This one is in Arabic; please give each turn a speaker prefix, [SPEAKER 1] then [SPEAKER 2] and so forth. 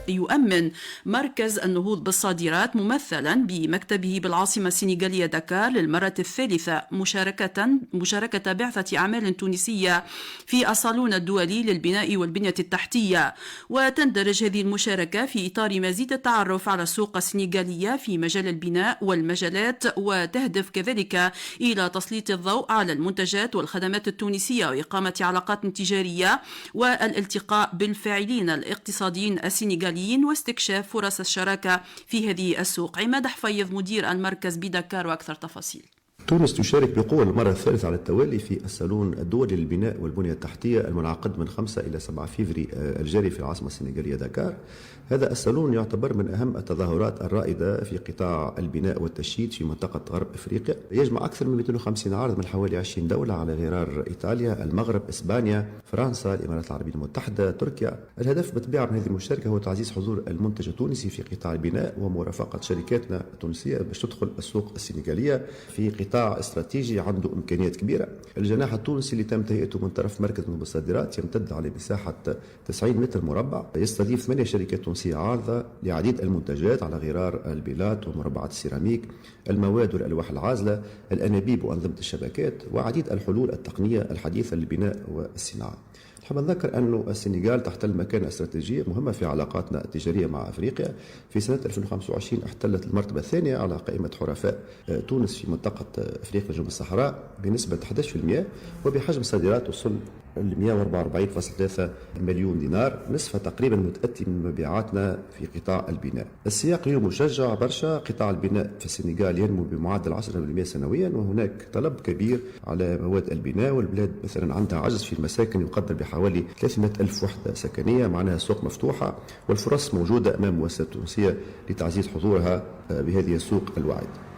[SPEAKER 1] ويؤمن مركز النهوض بالصادرات ممثلا بمكتبه بالعاصمة السنغالية دكار للمرة الثالثة مشاركة بعثة أعمال تونسية في الصالون الدولي للبناء والبنية التحتية. وتندرج هذه المشاركة في إطار مزيد التعرف على السوق السنغالية في مجال البناء والمجالات، وتهدف كذلك إلى تسليط الضوء على المنتجات والخدمات التونسية وإقامة علاقات تجارية والالتقاء بالفاعلين الاقتصاديين السنغاليين واستكشاف فرص الشراكة في هذه السوق. عماد حفيظ مدير المركز بدكار وأكثر تفاصيل.
[SPEAKER 2] تونس تشارك بقوة المرة الثالثة على التوالي في الصالون الدولي للبناء والبنية التحتية المنعقد من 5 إلى 7 فبراير الجاري في العاصمة السنغالية دكار. هذا الصالون يعتبر من أهم التظاهرات الرائدة في قطاع البناء والتشييد في منطقة غرب أفريقيا، يجمع أكثر من 250 عارض من حوالي 20 دولة على غرار إيطاليا، المغرب، إسبانيا، فرنسا، الإمارات العربية المتحدة، تركيا. الهدف بالطبيعة من هذه المشاركة هو تعزيز حضور المنتج التونسي في قطاع البناء ومرافقة شركاتنا التونسية باش تدخل السوق السنغالية في قطاع استراتيجي عنده إمكانيات كبيرة. الجناح التونسي اللي تم تهيئته من طرف مركز النهوض بالصادرات يمتد على مساحة 90 متر مربع، يستضيف 8 شركات تونسية عارضة لعديد المنتجات على غرار البيلات ومربعات السيراميك، المواد والألواح العازلة، الأنابيب وأنظمة الشبكات، وعديد الحلول التقنية الحديثة للبناء والصناعة. نحب نذكر أن السنغال تحتل مكانة استراتيجية مهمة في علاقاتنا التجارية مع أفريقيا. في سنة 2025 احتلت المرتبة الثانية على قائمة حرفاء تونس في منطقة أفريقيا جنوب الصحراء بنسبة 11%، وبحجم صادرات وصل ل 144.3 مليون دينار، نصفها تقريبا متأتي من مبيعاتنا في قطاع البناء. السياق اليوم مشجع برشا، قطاع البناء في السنغال ينمو بمعدل 10% سنويا، وهناك طلب كبير على مواد البناء، والبلاد مثلا عندها عجز في المساكن يقدر بحوالي 300 ألف وحدة سكنية، معناها السوق مفتوحة والفرص موجودة أمام المؤسسات التونسية لتعزيز حضورها بهذه السوق الواعدة.